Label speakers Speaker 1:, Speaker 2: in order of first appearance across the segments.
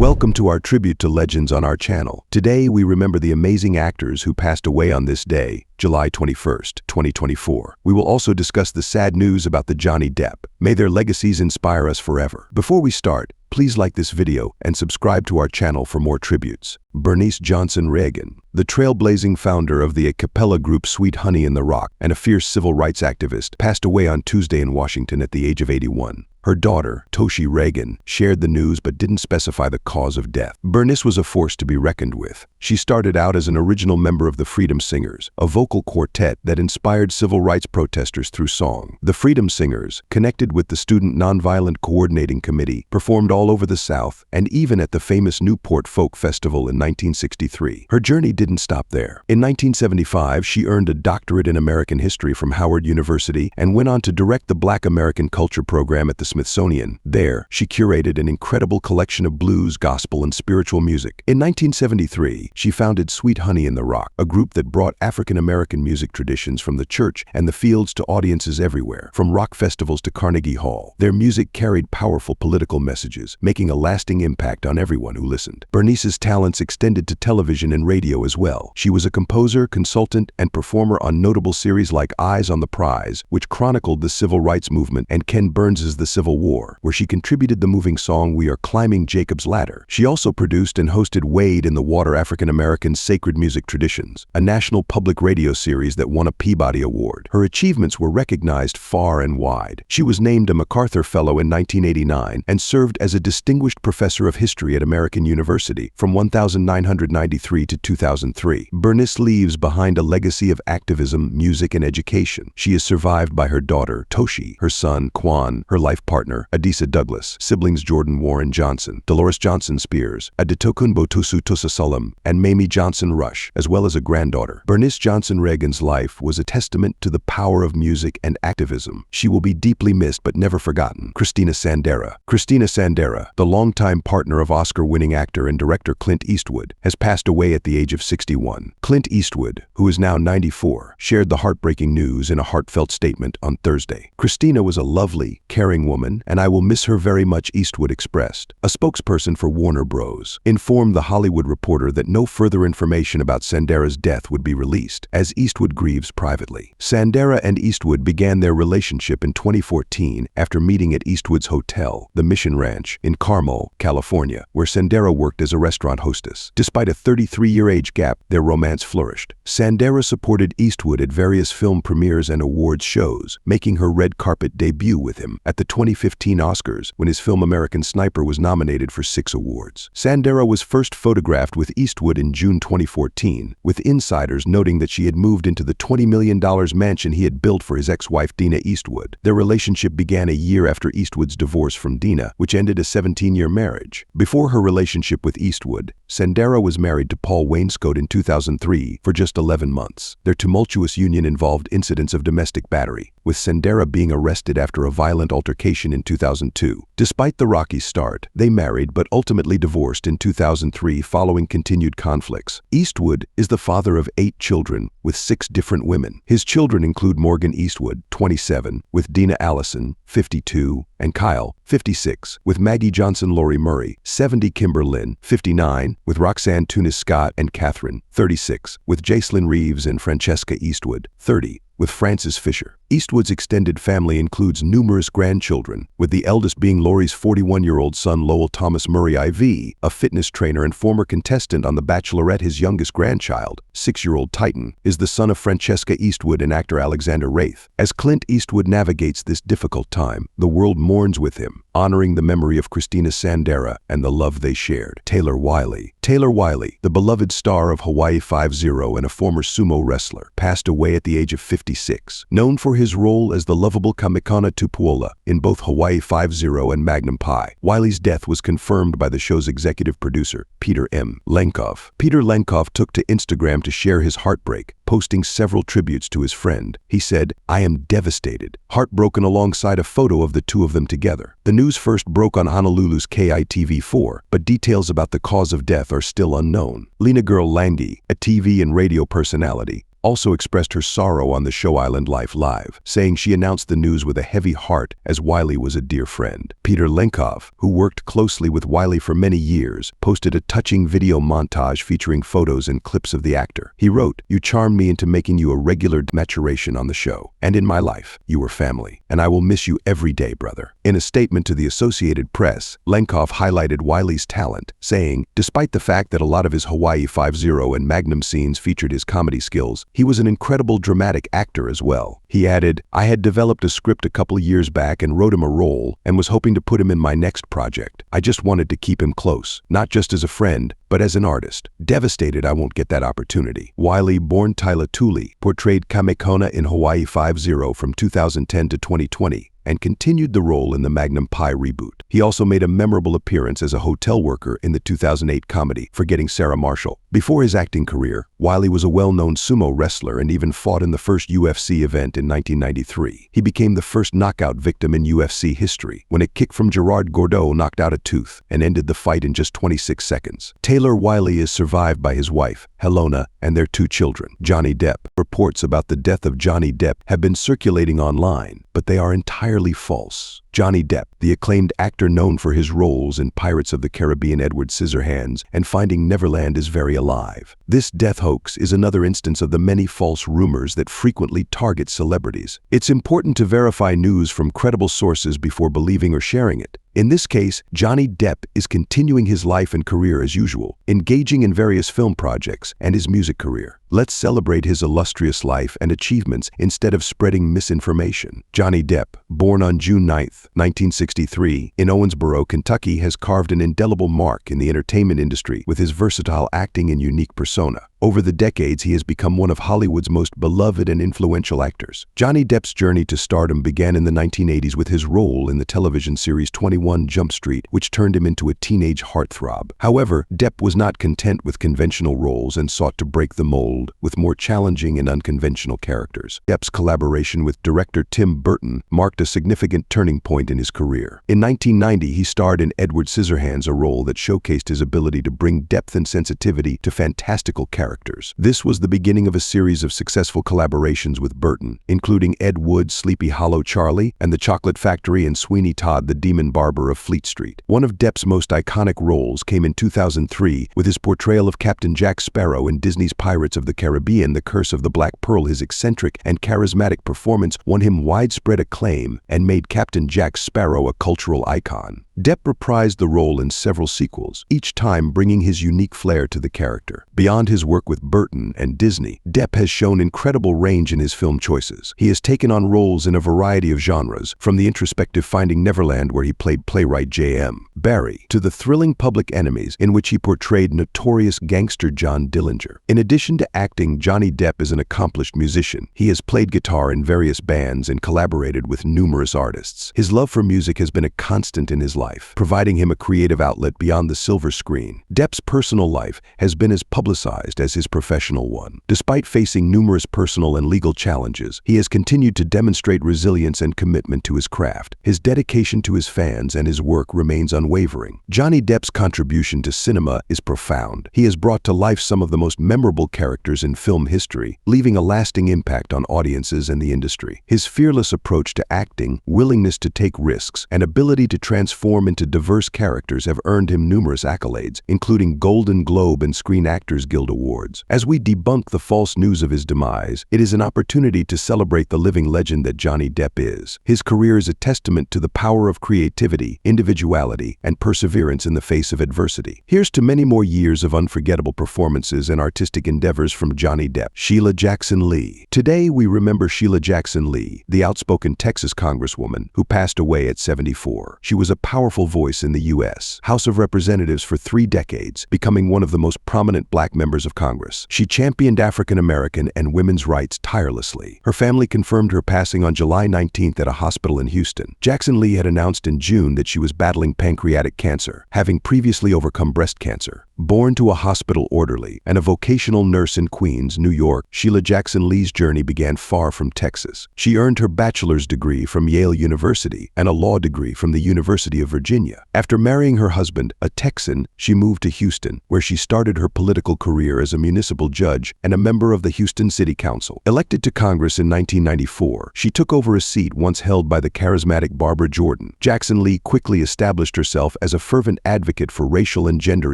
Speaker 1: Welcome to our tribute to legends on our channel. Today we remember the amazing actors who passed away on this day, July 21st, 2024. We will also discuss the sad news about the Johnny Depp. May their legacies inspire us forever. Before we start, please like this video and subscribe to our channel for more tributes. Bernice Johnson Reagan, the trailblazing founder of the a cappella group Sweet Honey in the Rock and a fierce civil rights activist, passed away on Tuesday in Washington at the age of 81. Her daughter, Toshi Reagan, shared the news but didn't specify the cause of death. Bernice was a force to be reckoned with. She started out as an original member of the Freedom Singers, a vocal quartet that inspired civil rights protesters through song. The Freedom Singers, connected with the Student Nonviolent Coordinating Committee, performed all over the South and even at the famous Newport Folk Festival in 1963. Her journey didn't stop there. In 1975, she earned a doctorate in American history from Howard University and went on to direct the Black American Culture program at the Smithsonian. There, she curated an incredible collection of blues, gospel, and spiritual music. In 1973, she founded Sweet Honey in the Rock, a group that brought African American music traditions from the church and the fields to audiences everywhere, from rock festivals to Carnegie Hall. Their music carried powerful political messages, making a lasting impact on everyone who listened. Bernice's talents extended to television and radio as well. She was a composer, consultant, and performer on notable series like Eyes on the Prize, which chronicled the civil rights movement, and Ken Burns's The Civil War, where she contributed the moving song We Are Climbing Jacob's Ladder. She also produced and hosted Wade in the Water African American Sacred Music Traditions, a national public radio series that won a Peabody Award. Her achievements were recognized far and wide. She was named a MacArthur Fellow in 1989 and served as a distinguished professor of history at American University from 1993 to 2003. Bernice leaves behind a legacy of activism, music, and education. She is survived by her daughter, Toshi, her son, Quan, her life partner, Adisa Douglas, siblings Jordan Warren Johnson, Dolores Johnson Spears, Adetokunbo Tosu Tosasalam, and Mamie Johnson Rush, as well as a granddaughter. Bernice Johnson Reagan's life was a testament to the power of music and activism. She will be deeply missed but never forgotten. Christina Sandera. Christina Sandera, the longtime partner of Oscar-winning actor and director Clint Eastwood, has passed away at the age of 61. Clint Eastwood, who is now 94, shared the heartbreaking news in a heartfelt statement on Thursday. Christina was a lovely, caring woman, and I will miss her very much, Eastwood expressed. A spokesperson for Warner Bros. Informed The Hollywood Reporter that no further information about Sandera's death would be released, as Eastwood grieves privately. Sandera and Eastwood began their relationship in 2014 after meeting at Eastwood's hotel, the Mission Ranch, in Carmel, California, where Sandera worked as a restaurant hostess. Despite a 33-year age gap, their romance flourished. Sandera supported Eastwood at various film premieres and awards shows, making her red carpet debut with him at the 2015 Oscars when his film American Sniper was nominated for 6 awards. Sandera was first photographed with Eastwood in June 2014, with insiders noting that she had moved into the $20 million mansion he had built for his ex-wife Dina Eastwood. Their relationship began a year after Eastwood's divorce from Dina, which ended a 17-year marriage. Before her relationship with Eastwood, Sandera was married to Paul Wainscott in 2003 for just 11 months. Their tumultuous union involved incidents of domestic battery, with Sandera being arrested after a violent altercation in 2002. Despite the rocky start, they married but ultimately divorced in 2003 following continued conflicts. Eastwood is the father of 8 children with 6 different women. His children include Morgan Eastwood, 27, with Dina Allison, 52, and Kyle, 56, with Maggie Johnson Laurie Murray, 70, Kimber Lynn, 59, with Roxanne Tunis Scott and Catherine, 36, with Jacelyn Reeves and Francesca Eastwood, 30, with Francis Fisher. Eastwood's extended family includes numerous grandchildren, with the eldest being Laurie's 41-year-old son Lowell Thomas Murray IV, a fitness trainer and former contestant on The Bachelorette. His youngest grandchild, 6-year-old Titan, is the son of Francesca Eastwood and actor Alexander Wraith. As Clint Eastwood navigates this difficult time, the world mourns with him, honoring the memory of Christina Sandera and the love they shared. Taylor Wiley. Taylor Wiley, the beloved star of Hawaii Five-0 and a former sumo wrestler, passed away at the age of 56. Known for his role as the lovable Kamikana Tupuola in both Hawaii Five-0 and Magnum Pi, Wiley's death was confirmed by the show's executive producer, Peter M. Lenkov. Peter Lenkov took to Instagram to share his heartbreak, posting several tributes to his friend. He said, "I am devastated," heartbroken, alongside a photo of the two of them together. The news first broke on Honolulu's KITV4, but details about the cause of death are still unknown. Lena Girl Langi, a TV and radio personality, also expressed her sorrow on the show Island Life Live, saying she announced the news with a heavy heart as Wiley was a dear friend. Peter Lenkov, who worked closely with Wiley for many years, posted a touching video montage featuring photos and clips of the actor. He wrote, "You charmed me into making you a regular maturation on the show. And in my life, you were family. And I will miss you every day, brother." In a statement to the Associated Press, Lenkov highlighted Wiley's talent, saying, despite the fact that a lot of his Hawaii Five-0 and Magnum scenes featured his comedy skills, he was an incredible dramatic actor as well. He added, "I had developed a script a couple years back and wrote him a role and was hoping to put him in my next project. I just wanted to keep him close, not just as a friend, but as an artist. Devastated I won't get that opportunity." Wiley, born Tyler Tuli, portrayed Kamekona in Hawaii Five-0 from 2010 to 2020. And continued the role in the Magnum Pi reboot. He also made a memorable appearance as a hotel worker in the 2008 comedy Forgetting Sarah Marshall. Before his acting career, Wiley was a well-known sumo wrestler and even fought in the first UFC event in 1993. He became the first knockout victim in UFC history when a kick from Gerard Gordeau knocked out a tooth and ended the fight in just 26 seconds. Taylor Wiley is survived by his wife, Helona, and their 2 children. Johnny Depp. Reports about the death of Johnny Depp have been circulating online, but they are entirely false. Johnny Depp, the acclaimed actor known for his roles in Pirates of the Caribbean, Edward Scissorhands, and Finding Neverland, is very alive. This death hoax is another instance of the many false rumors that frequently target celebrities. It's important to verify news from credible sources before believing or sharing it. In this case, Johnny Depp is continuing his life and career as usual, engaging in various film projects and his music career. Let's celebrate his illustrious life and achievements instead of spreading misinformation. Johnny Depp, born on June 9, 1963, in Owensboro, Kentucky, has carved an indelible mark in the entertainment industry with his versatile acting and unique persona. Over the decades, he has become one of Hollywood's most beloved and influential actors. Johnny Depp's journey to stardom began in the 1980s with his role in the television series 21 Jump Street, which turned him into a teenage heartthrob. However, Depp was not content with conventional roles and sought to break the mold with more challenging and unconventional characters. Depp's collaboration with director Tim Burton marked a significant turning point in his career. In 1990, he starred in Edward Scissorhands, a role that showcased his ability to bring depth and sensitivity to fantastical characters. This was the beginning of a series of successful collaborations with Burton, including Ed Wood's Sleepy Hollow Charlie and The Chocolate Factory and Sweeney Todd, the Demon Barber of Fleet Street. One of Depp's most iconic roles came in 2003 with his portrayal of Captain Jack Sparrow in Disney's Pirates of the Caribbean: The Curse of the Black Pearl. His eccentric and charismatic performance won him widespread acclaim and made Captain Jack Sparrow a cultural icon. Depp reprised the role in several sequels, each time bringing his unique flair to the character. Beyond his work with Burton and Disney, Depp has shown incredible range in his film choices. He has taken on roles in a variety of genres, from the introspective Finding Neverland, where he played playwright J.M. Barrie, to the thrilling Public Enemies, in which he portrayed notorious gangster John Dillinger. In addition to acting, Johnny Depp is an accomplished musician. He has played guitar in various bands and collaborated with numerous artists. His love for music has been a constant in his life, providing him a creative outlet beyond the silver screen. Depp's personal life has been as publicized as his professional one. Despite facing numerous personal and legal challenges, he has continued to demonstrate resilience and commitment to his craft. His dedication to his fans and his work remains unwavering. Johnny Depp's contribution to cinema is profound. He has brought to life some of the most memorable characters in film history, leaving a lasting impact on audiences and the industry. His fearless approach to acting, willingness to take risks, and ability to transform into diverse characters have earned him numerous accolades, including Golden Globe and Screen Actors Guild Awards. As we debunk the false news of his demise, it is an opportunity to celebrate the living legend that Johnny Depp is. His career is a testament to the power of creativity, individuality, and perseverance in the face of adversity. Here's to many more years of unforgettable performances and artistic endeavors from Johnny Depp. Sheila Jackson Lee. Today we remember Sheila Jackson Lee, the outspoken Texas congresswoman who passed away at 74. She was a powerful voice in the U.S. House of Representatives for 3 decades, becoming one of the most prominent black members of Congress. She championed African American and women's rights tirelessly. Her family confirmed her passing on July 19th at a hospital in Houston. Jackson Lee had announced in June that she was battling pancreatic cancer, having previously overcome breast cancer. Born to a hospital orderly and a vocational nurse in Queens, New York, Sheila Jackson Lee's journey began far from Texas. She earned her bachelor's degree from Yale University and a law degree from the University of Virginia. After marrying her husband, a Texan, she moved to Houston, where she started her political career as a municipal judge and a member of the Houston City Council. Elected to Congress in 1994, she took over a seat once held by the charismatic Barbara Jordan. Jackson Lee quickly established herself as a fervent advocate for racial and gender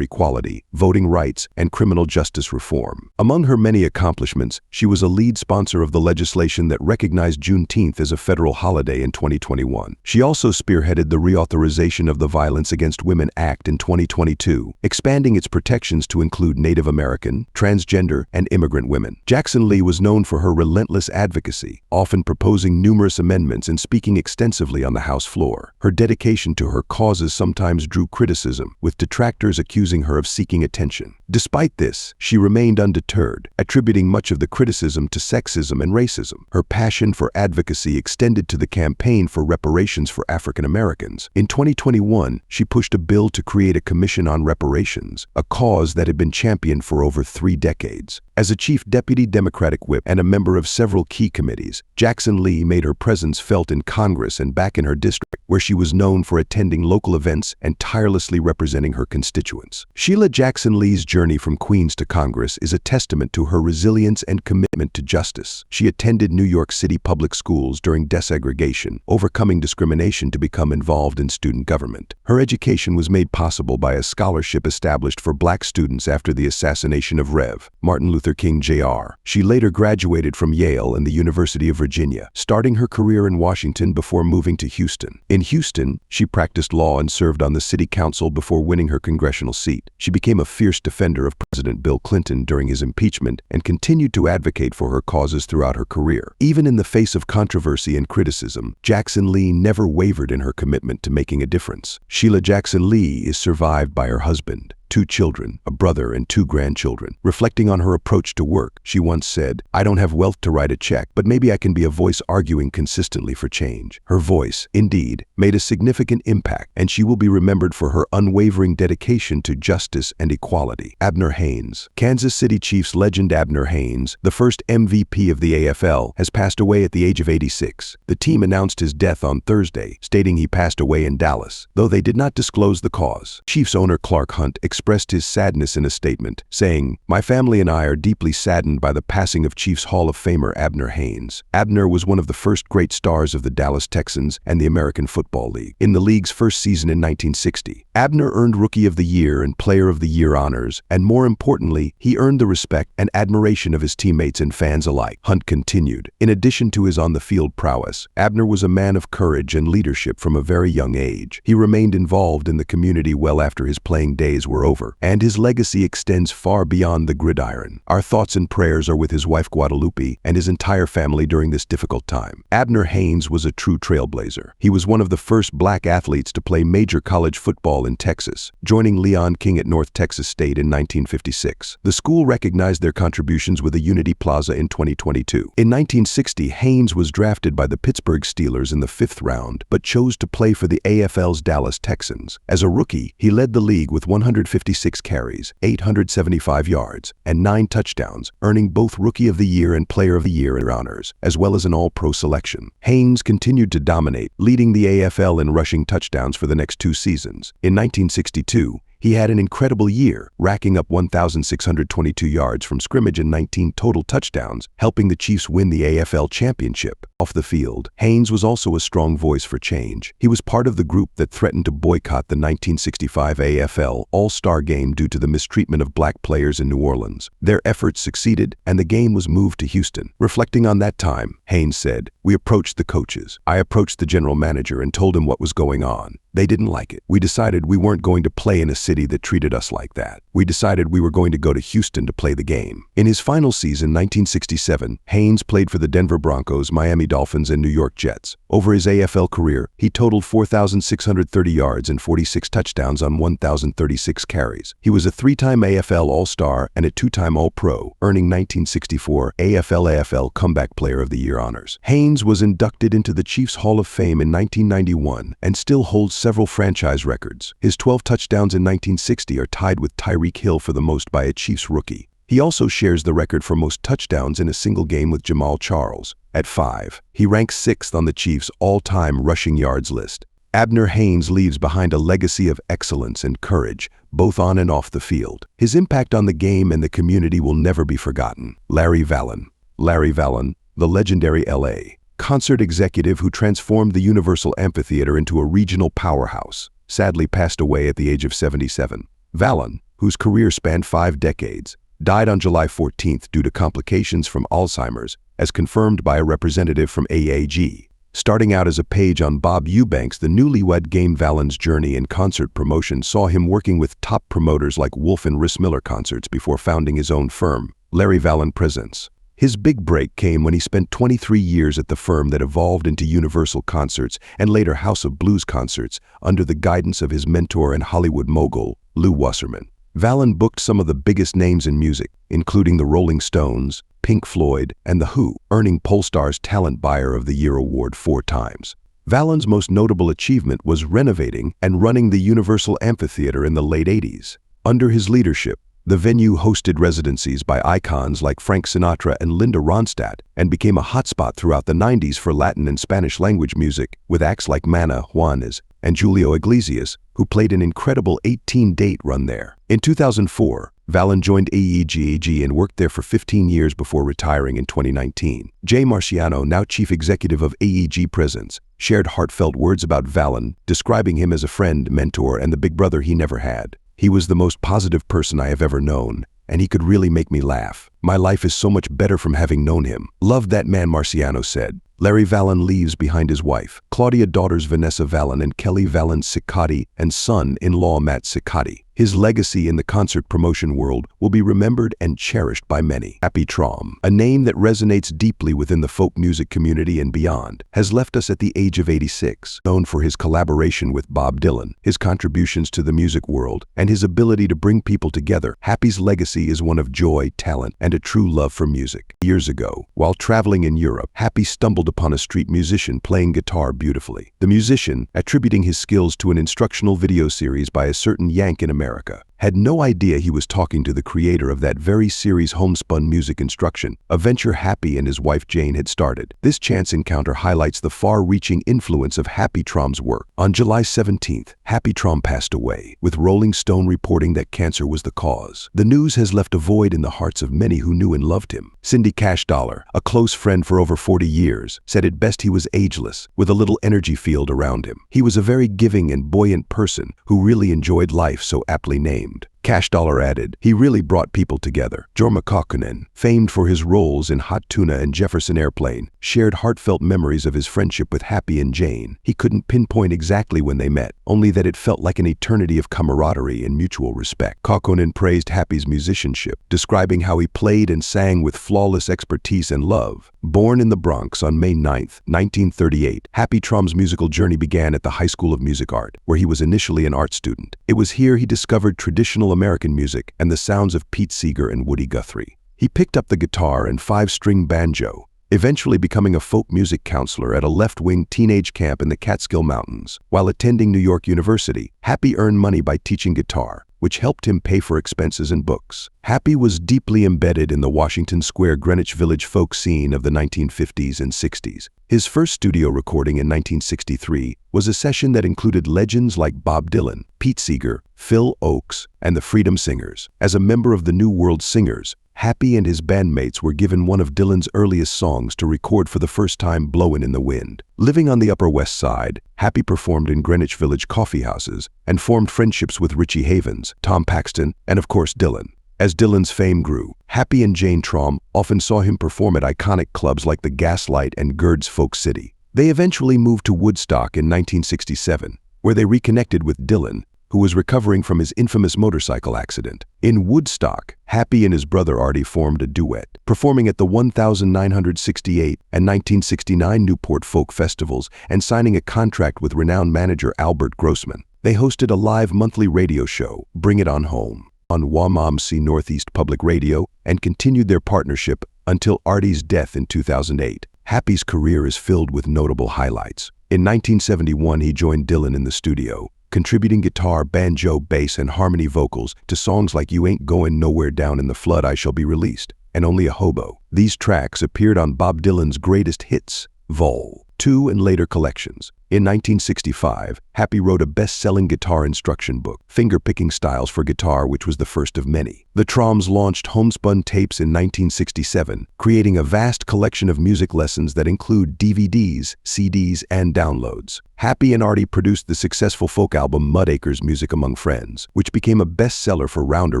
Speaker 1: equality, voting rights, and criminal justice reform. Among her many accomplishments, she was a lead sponsor of the legislation that recognized Juneteenth as a federal holiday in 2021. She also spearheaded the reauthorization of the Violence Against Women Act in 2022, expanding its protections to include Native American, transgender, and immigrant women. Jackson Lee was known for her relentless advocacy, often proposing numerous amendments and speaking extensively on the House floor. Her dedication to her causes sometimes drew criticism, with detractors accusing her of seeking attention. Despite this, she remained undeterred, attributing much of the criticism to sexism and racism. Her passion for advocacy extended to the campaign for reparations for African Americans. In 2021, she pushed a bill to create a commission on reparations, a cause that had been championed for over 3 decades. As a chief deputy Democratic whip and a member of several key committees, Jackson Lee made her presence felt in Congress and back in her district, where she was known for attending local events and tirelessly representing her constituents. Sheila Jackson Lee's journey from Queens to Congress is a testament to her resilience and commitment to justice. She attended New York City public schools during desegregation, overcoming discrimination to become involved in student government. Her education was made possible by a scholarship established for Black students after the assassination of Rev. Martin Luther King Jr. She later graduated from Yale and the University of Virginia, starting her career in Washington before moving to Houston. In Houston, she practiced law and served on the city council before winning her congressional seat. She became a fierce defender of President Bill Clinton during his impeachment and continued to advocate for her causes throughout her career. Even in the face of controversy and criticism, Jackson Lee never wavered in her commitment to making a difference. Sheila Jackson Lee is survived by her husband, 2 children, a brother and 2 grandchildren. Reflecting on her approach to work, she once said, "I don't have wealth to write a check, but maybe I can be a voice arguing consistently for change." Her voice, indeed, made a significant impact, and she will be remembered for her unwavering dedication to justice and equality. Abner Haynes. Kansas City Chiefs legend Abner Haynes, the first MVP of the AFL, has passed away at the age of 86. The team announced his death on Thursday, stating he passed away in Dallas, though they did not disclose the cause. Chiefs owner Clark Hunt expressed his sadness in a statement, saying, "My family and I are deeply saddened by the passing of Chiefs Hall of Famer Abner Haynes. Abner was one of the first great stars of the Dallas Texans and the American Football League. In the league's first season in 1960, Abner earned Rookie of the Year and Player of the Year honors, and more importantly, he earned the respect and admiration of his teammates and fans alike." Hunt continued, "In addition to his on-the-field prowess, Abner was a man of courage and leadership from a very young age. He remained involved in the community well after his playing days were over, and his legacy extends far beyond the gridiron. Our thoughts and prayers are with his wife Guadalupe and his entire family during this difficult time." Abner Haynes was a true trailblazer. He was one of the first Black athletes to play major college football in Texas, joining Leon King at North Texas State in 1956. The school recognized their contributions with a Unity Plaza in 2022. In 1960, Haynes was drafted by the Pittsburgh Steelers in the 5th round, but chose to play for the AFL's Dallas Texans. As a rookie, he led the league with 156 carries, 875 yards, and 9 touchdowns, earning both Rookie of the Year and Player of the Year honors, as well as an All-Pro selection. Haynes continued to dominate, leading the AFL in rushing touchdowns for the next 2 seasons. In 1962, he had an incredible year, racking up 1,622 yards from scrimmage and 19 total touchdowns, helping the Chiefs win the AFL championship. Off the field, Haynes was also a strong voice for change. He was part of the group that threatened to boycott the 1965 AFL All-Star Game due to the mistreatment of Black players in New Orleans. Their efforts succeeded, and the game was moved to Houston. Reflecting on that time, Haynes said, "We approached the coaches. I approached the general manager and told him what was going on. They didn't like it. We decided we weren't going to play in a city that treated us like that. We decided we were going to go to Houston to play the game." In his final season, 1967, Haynes played for the Denver Broncos, Miami Dolphins, and New York Jets. Over his AFL career, he totaled 4,630 yards and 46 touchdowns on 1,036 carries. He was a 3-time AFL All-Star and a 2-time All-Pro, earning 1964 AFL Comeback Player of the Year honors. Haynes was inducted into the Chiefs Hall of Fame in 1991 and still holds several franchise records. His 12 touchdowns in 1960 are tied with Tyreek Hill for the most by a Chiefs rookie. He also shares the record for most touchdowns in a single game with Jamal Charles, at 5. He ranks 6th on the Chiefs' all-time rushing yards list. Abner Haynes leaves behind a legacy of excellence and courage, both on and off the field. His impact on the game and the community will never be forgotten. Larry Vallon. Larry Vallon, the legendary L.A. concert executive who transformed the Universal Amphitheater into a regional powerhouse, sadly passed away at the age of 77. Vallon, whose career spanned 5 decades, died on July 14th due to complications from Alzheimer's, as confirmed by a representative from AAG. Starting out as a page on Bob Eubanks, the newlywed Game Vallon's journey in concert promotion saw him working with top promoters like Wolf and Rissmiller Concerts before founding his own firm, Larry Vallon Presents. His big break came when he spent 23 years at the firm that evolved into Universal Concerts and later House of Blues Concerts under the guidance of his mentor and Hollywood mogul, Lew Wasserman. Vallon booked some of the biggest names in music, including the Rolling Stones, Pink Floyd, and The Who, earning Pollstar's Talent Buyer of the Year award 4 times. Vallon's most notable achievement was renovating and running the Universal Amphitheater in the late 80s. Under his leadership, the venue hosted residencies by icons like Frank Sinatra and Linda Ronstadt and became a hotspot throughout the 90s for Latin and Spanish language music, with acts like Mana, Juanes, and Julio Iglesias, who played an incredible 18-date run there. In 2004, Vallon joined AEG and worked there for 15 years before retiring in 2019. Jay Marciano, now chief executive of AEG Presents, shared heartfelt words about Vallon, describing him as a friend, mentor, and the big brother he never had. He was the most positive person I have ever known, and he could really make me laugh. My life is so much better from having known him. Loved that man, Marciano said. Larry Vallon leaves behind his wife, Claudia, daughters Vanessa Vallon and Kelly Vallon Cicotti, and son-in-law Matt Cicotti. His legacy in the concert promotion world will be remembered and cherished by many. Happy Traum, a name that resonates deeply within the folk music community and beyond, has left us at the age of 86. Known for his collaboration with Bob Dylan, his contributions to the music world, and his ability to bring people together, Happy's legacy is one of joy, talent, and a true love for music. Years ago, while traveling in Europe, Happy stumbled upon a street musician playing guitar beautifully. The musician, attributing his skills to an instructional video series by a certain Yank in America, had no idea he was talking to the creator of that very series, Homespun Music Instruction, a venture Happy and his wife Jane had started. This chance encounter highlights the far-reaching influence of Happy Traum's work. On July 17th, Happy Traum passed away, with Rolling Stone reporting that cancer was the cause. The news has left a void in the hearts of many who knew and loved him. Cindy Cash Dollar, a close friend for over 40 years, said it best: he was ageless, with a little energy field around him. He was a very giving and buoyant person who really enjoyed life, so aptly named. Cash Dollar added, he really brought people together. Jorma Kaukonen, famed for his roles in Hot Tuna and Jefferson Airplane, shared heartfelt memories of his friendship with Happy and Jane. He couldn't pinpoint exactly when they met, only that it felt like an eternity of camaraderie and mutual respect. Kaukonen praised Happy's musicianship, describing how he played and sang with flawless expertise and love. Born in the Bronx on May 9, 1938, Happy Traum's musical journey began at the High School of Music Art, where he was initially an art student. It was here he discovered traditional American music and the sounds of Pete Seeger and Woody Guthrie. He picked up the guitar and 5-string banjo, eventually becoming a folk music counselor at a left-wing teenage camp in the Catskill Mountains. While attending New York University, Happy earned money by teaching guitar, which helped him pay for expenses and books. Happy was deeply embedded in the Washington Square Greenwich Village folk scene of the 1950s and 60s. His first studio recording in 1963 was a session that included legends like Bob Dylan, Pete Seeger, Phil Ochs, and the Freedom Singers. As a member of the New World Singers, Happy and his bandmates were given one of Dylan's earliest songs to record for the first time, Blowin' in the Wind. Living on the Upper West Side, Happy performed in Greenwich Village coffeehouses and formed friendships with Richie Havens, Tom Paxton, and of course Dylan. As Dylan's fame grew, Happy and Jane Traum often saw him perform at iconic clubs like the Gaslight and Gerd's Folk City. They eventually moved to Woodstock in 1967, where they reconnected with Dylan, who was recovering from his infamous motorcycle accident. In Woodstock, Happy and his brother Artie formed a duet, performing at the 1968 and 1969 Newport Folk Festivals and signing a contract with renowned manager Albert Grossman. They hosted a live monthly radio show, Bring It On Home, on WAMC Northeast Public Radio, and continued their partnership until Artie's death in 2008. Happy's career is filled with notable highlights. In 1971, he joined Dylan in the studio, contributing guitar, banjo, bass, and harmony vocals to songs like You Ain't Goin' Nowhere, Down in the Flood, I Shall Be Released, and Only a Hobo. These tracks appeared on Bob Dylan's Greatest Hits, Vol. 2 and later collections. In 1965, Happy wrote a best-selling guitar instruction book, Finger-Picking Styles for Guitar, which was the first of many. The Troms launched Homespun Tapes in 1967, creating a vast collection of music lessons that include DVDs, CDs, and downloads. Happy and Artie produced the successful folk album Mudacres Music Among Friends, which became a bestseller for Rounder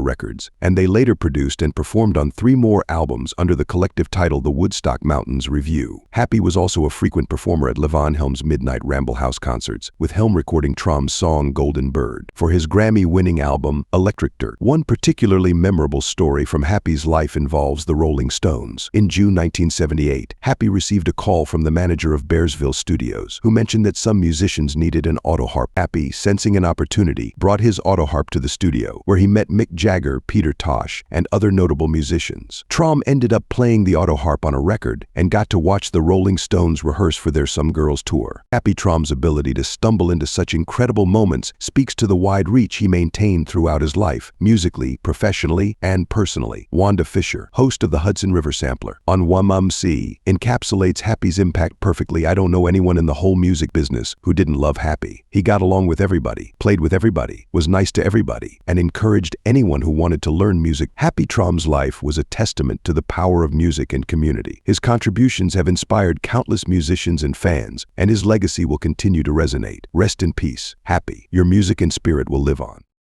Speaker 1: Records, and they later produced and performed on 3 more albums under the collective title The Woodstock Mountains Review. Happy was also a frequent performer at Levon Helm's Midnight Ramble House concerts, with Helm recording Trom's song Golden Bird for his Grammy-winning album Electric Dirt. One particularly memorable story from Happy's life involves the Rolling Stones. In June 1978, Happy received a call from the manager of Bearsville Studios, who mentioned that some musicians needed an autoharp. Happy, sensing an opportunity, brought his autoharp to the studio, where he met Mick Jagger, Peter Tosh, and other notable musicians. Trom ended up playing the autoharp on a record and got to watch the Rolling Stones rehearse for their Some Girls tour. Happy Trom's ability to stumble into such incredible moments speaks to the wide reach he maintained throughout his life, musically, professionally, and personally. Wanda Fisher, host of the Hudson River Sampler on WMMC, encapsulates Happy's impact perfectly. I don't know anyone in the whole music business who didn't love Happy. He got along with everybody, played with everybody, was nice to everybody, and encouraged anyone who wanted to learn music. Happy Trom's life was a testament to the power of music and community. His contributions have inspired countless musicians and fans, and his legacy will continue to resonate. Rest in peace, Happy. Your music and spirit will live on.